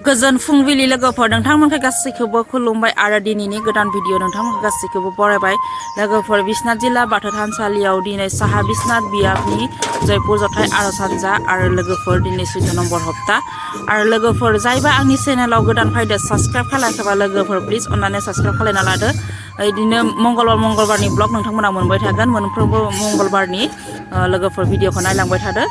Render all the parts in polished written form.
गोजोन फुंबिलि लोगोफोर नोंथांमोनखौ गासैखौबो खुलुमबाय आरो दिनैनि गोदान भिडिअ नोंथांमोनखौ गासैखौबो बरायबाय लोगोफोर बिश्वनाथ जिल्ला बाथौ थानसालियाव दिनै साहा बिश्वनाथ बियाबनि जयपुर जथाय आरज हानजा आरो लोगोफोर दिनै 14 नम्बर हप्ता आरो लोगोफोर जायबा आंनि चेनेलाव गोदान फैदो साबस्क्राइब खालामाखैबा लोगोफोर प्लिज अन्नानै साबस्क्राइब खालामना लादो बिदिनो मंगलबारनि ब्लग नोंथांमोना मोनबाय थागोन मोनफ्रोमबो मंगलबारनि लोगोफोर भिडिअखौ नायलांबाय थादो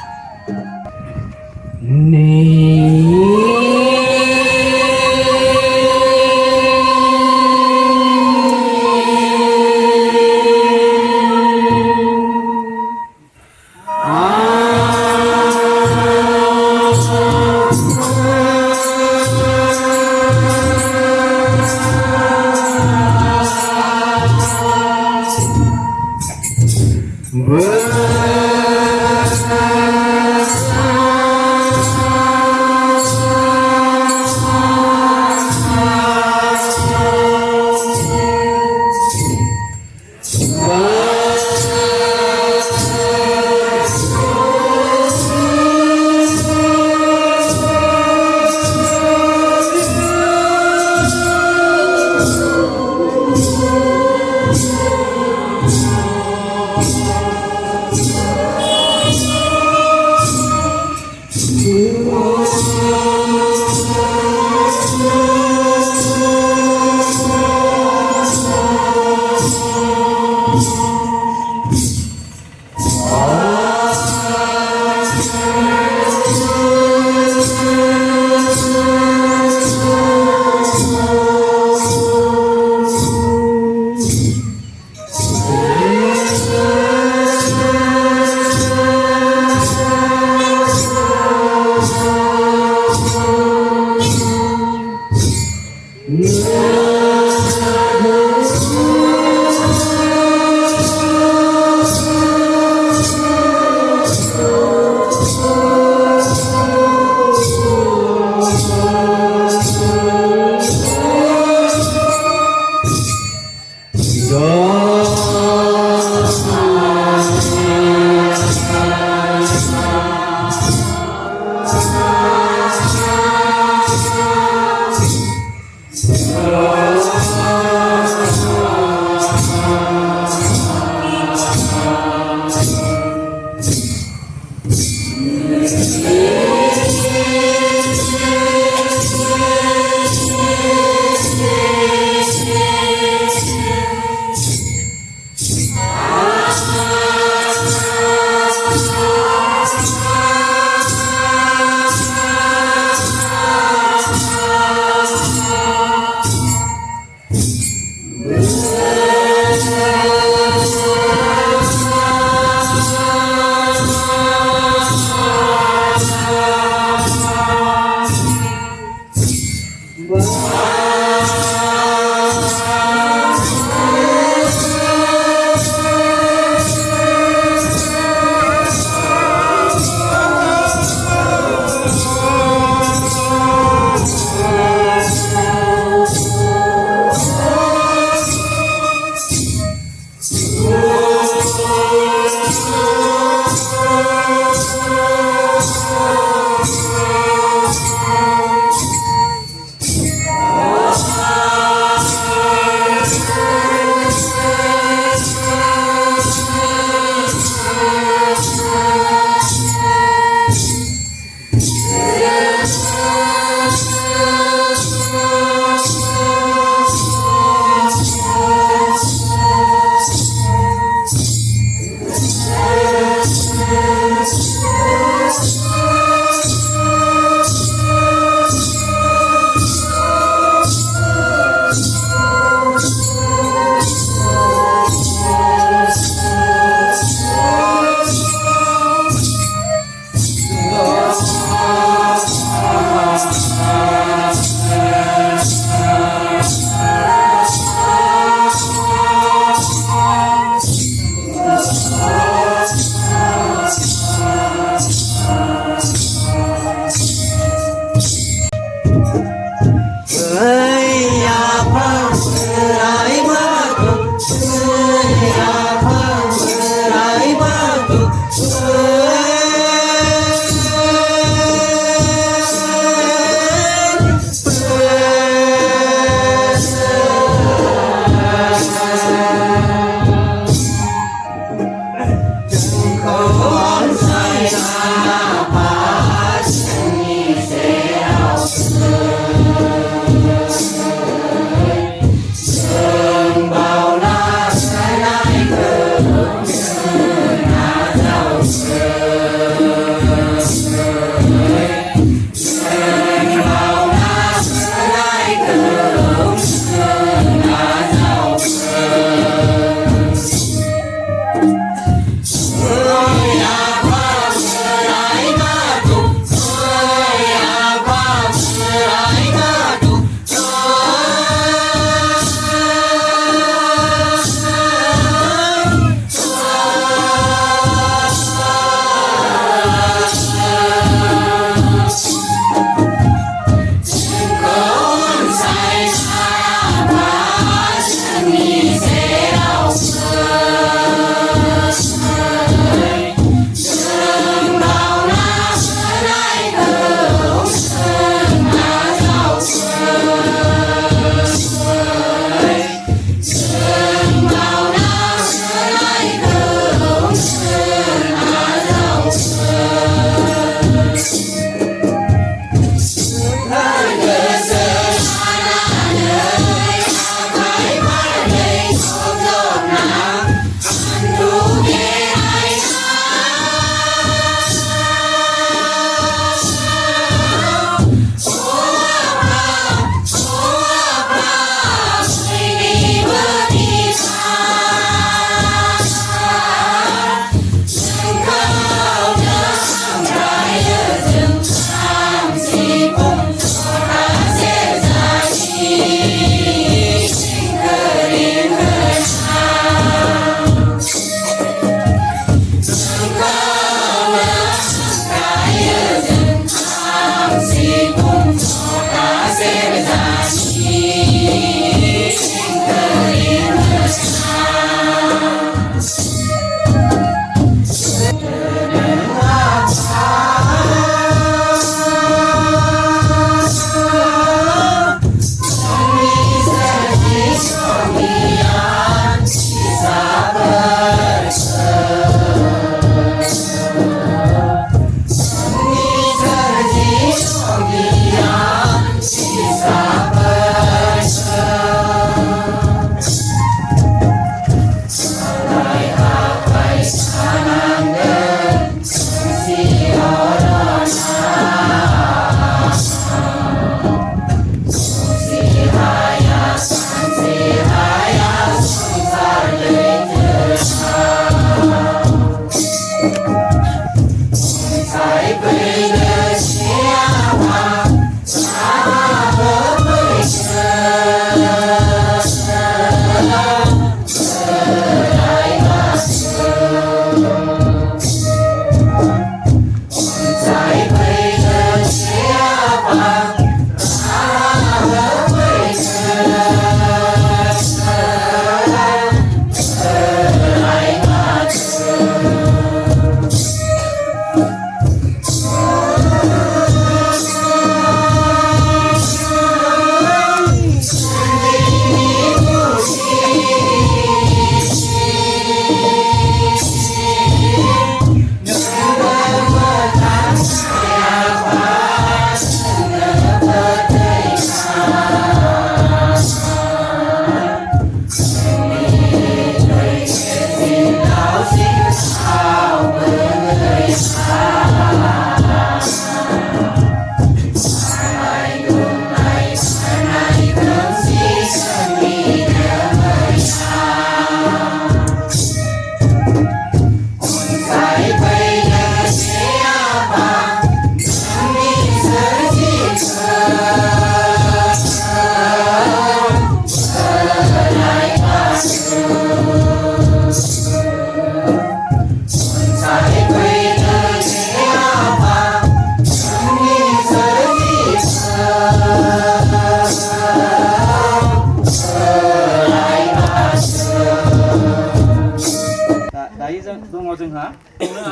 जोंहा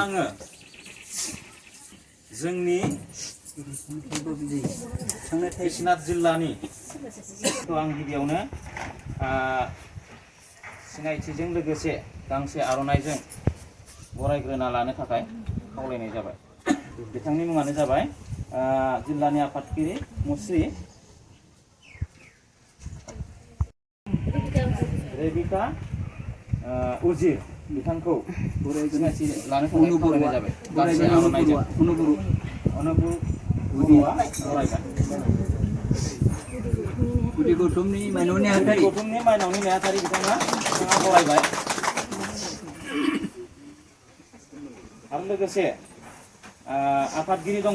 आङो जोंनि बिश्वनाथ जिल्लानि आं गिबियावनो सिनायथिजों लोगोसे गांसे आर'नाइजों बरायग्रोना लानो थाखाय खावलायनाय जाबाय। बिथांनि मुङानो जाबाय जिल्लानि आफादगिरि मुस्रि रेबिका उजिर बिथांखौ सिनायथि लानो थाखाय खावलायनाय जाबाय। गांसे आर'नाइजों अनुबु बरुवा बरायगोन। गुदि गौतमनि माइनावनि नेहाथारि बिथाङा बरायबाय। आरो लोगोसे आफादगिरि दङ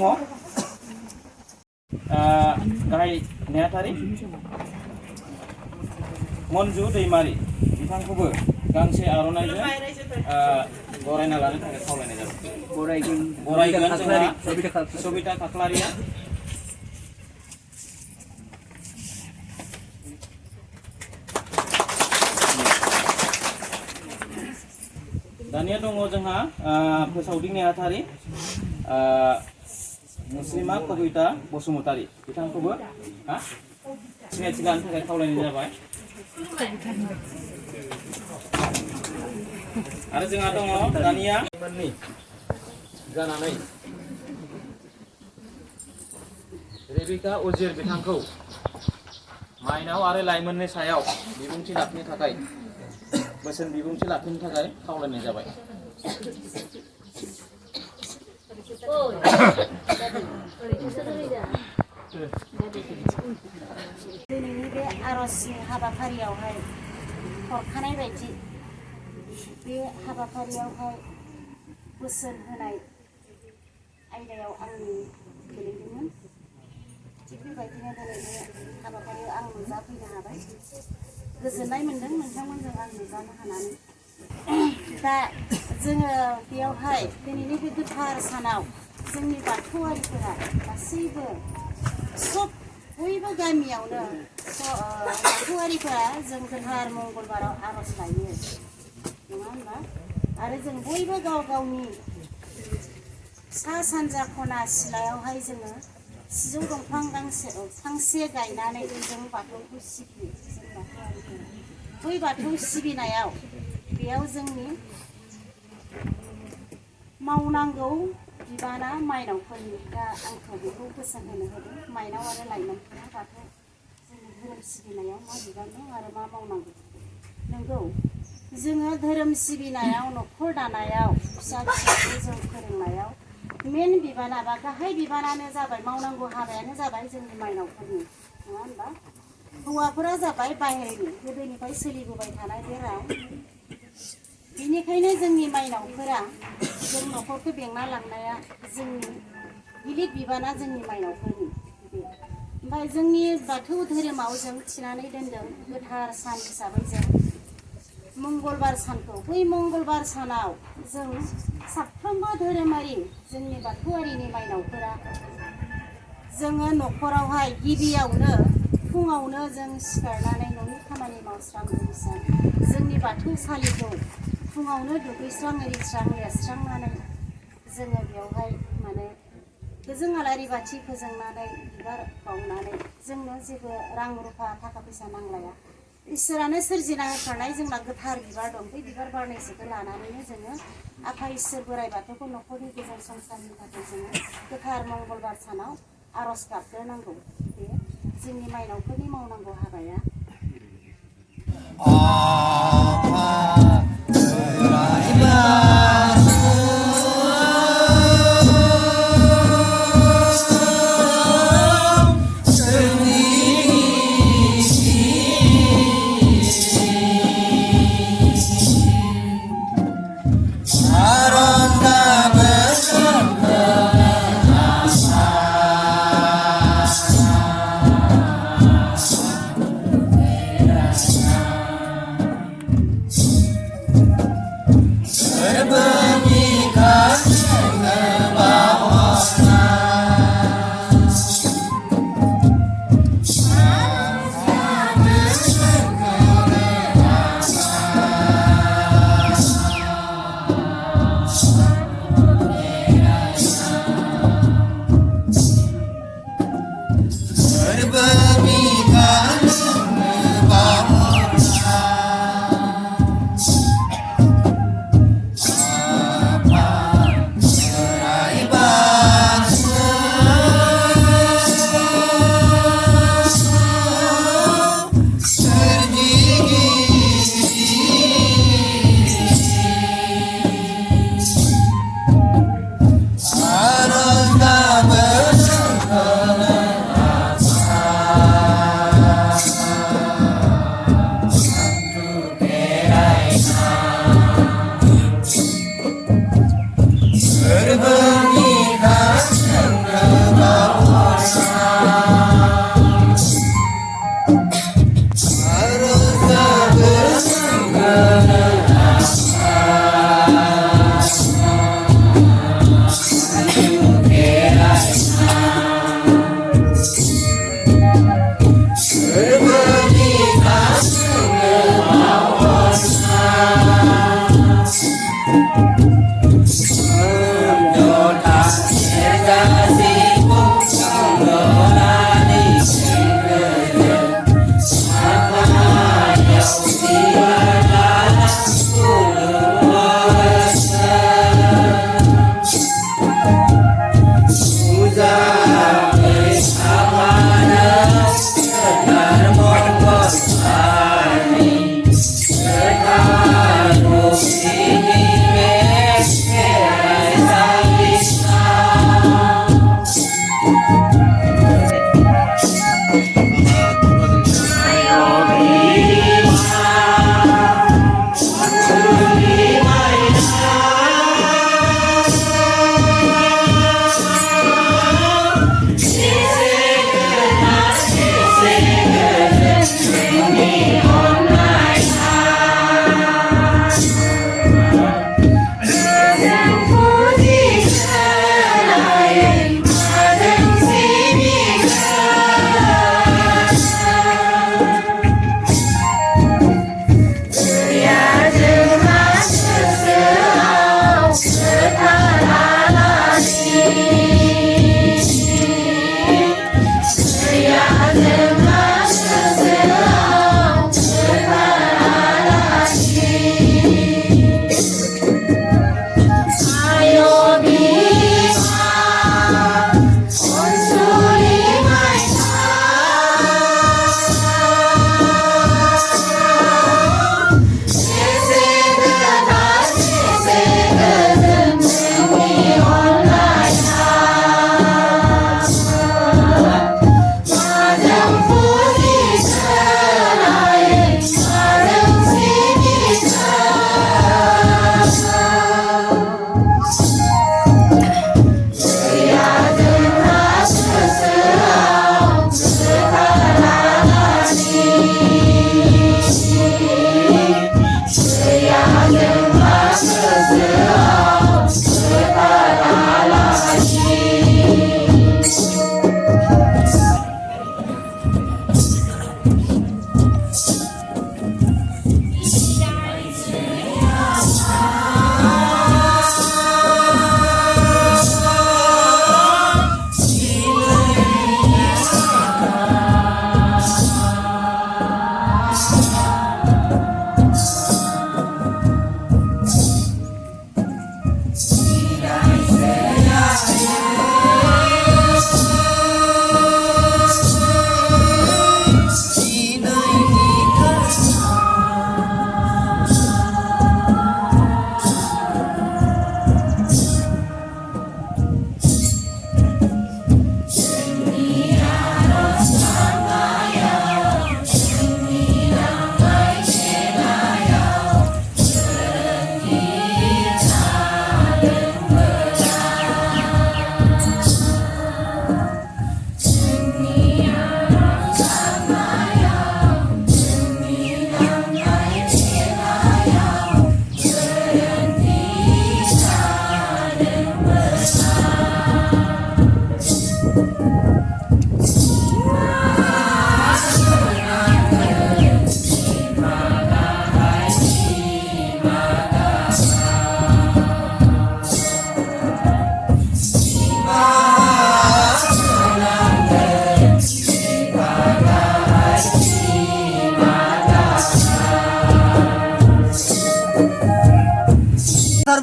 गाहाय नेहाथारि मन्जु दैमारि बिथांखौबो गांसे आर'नाइजों बरायना लानो थाखाय खावलायनाय जाबाय। बरायगोन जोंहा सबिता खाख्लारिया। दानिया दङ जोंहा फोसावदिं नेहाथारि मुस्लिमा कबिता बसुमतारी बिथांखौबो सिनायथि लानो थाखाय खावलायनाय जाबाय। आरो जोंहा दङ दानिया जानानै रेबिका उजिर बिथांखौ माइनाव आरो लाइमोननि सायाव बिबुंथि लाखिनो थाखाय बोसोन बिबुंथि लाखिनो थाखाय खावलायनाय जाबाय। दिनैनि बे आर'जनि हाबाफारियावहाय हरखानाय बायदि बे हाबाफारियावहाय बोसोन होनाय आयदायाव आंनि गोलैदोंमोन। थिग बेबायदिनो दिनै बे हाबाफारियाव आं नुजाफैनो हाबाय। गोजोननाय मोन्दों नोंथांमोनजों आं नुजानो हानानै। दा जोङो बेयावहाय दिनैनि बे गोथार सानाव जोंनि बाथौआरिफोरा गासैबो सब बयबो गामियावनो बाथौआरिफोरा जों गोथार मंगलबाराव आर'ज लायो नङा होनबा आरो जों बयबो गाव गावनि सा सानजा खना सिलायावहाय जोङो सिजौ दंफां फांसे गायनानै जों बाथौखौ सिबियो जों बाथौआरिफोरा बै बाथौ सिबिनायाव बेयाव जोंनि मावनांगौ बिबाना माइनावफोरनि दा आंखौ बेखौ बोसोन होनो होदों माइनाव आरो लाइमोनफोरा बाथौ जोंनि धोरोम सिबिनायाव मा बिबान दं आरो मा मावनांगौ नंगौ जोङो धोरोम सिबिनायाव न'खर दानायाव फिसा फिसौखौ जों फोरोंनायाव मेन बिबाना बा गाहाय बिबानानो जाबाय मावनांगौ हाबायानो जाबाय जोंनि माइनावफोरनि नङा होनबा हौवाफोरा जाबाय बाहेरनि गोदोनिफ्राय सोलिबोबाय थानाय बे राव बेनिखायनो जोंनि माइनावफोरा जों न'खरखौ बेंना लांनाया जोंनि गिलिर बिबाना जोंनि माइनावफोरनि बे ओमफ्राय जोंनि बाथौ धोरोमाव जों थिनानै दोनदों गोथार सान हिसाबै जों मंगलबार सानखौ बै मंगलबार सानाव जों साफ्रोमबो धोरोमारि जोंनि बाथौआरिनि माइनावफोरा जोङो न'खरावहाय गिबियावनो फुङावनो जों सिखारनानै न'नि खामानि मावस्रां लोबस्रां जोंनि बाथौसालिखौ फुङावनो दुगैस्रां एरिस्रां लिरस्रांनानै जोङो बेवहाय माने गोजों आलारि बाथि फोजोंनानै बिबार बावनानै जोंनो जेबो रां रुफा थाखा फैसा नांलाया इसोरानो सोरजिना होखानाय जोंना गोथार बिबार दं बै बिबार बारनैसोखौ लानानैनो जोङो आफा इसोर बोराइ बाथौखौ न'खरनि गोजोन संसारनि थाखाय जोङो गोथार मंगलबार सानाव आर'ज गाबग्रोनांगौ बे जोंनि माइनावफोरनि मावनांगौ हाबाया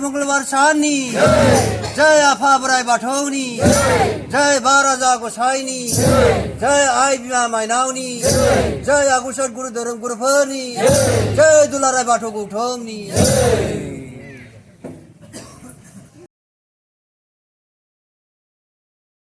मंगलबार साननि जय आफा बोराइ बाथौनि जय बाराजा गसाइनि जय आइ बिमा माइनावनि जय आगुसर गुरु धोरोम गुरुफोरनि जय दुलाराय बाथौ गौतमनि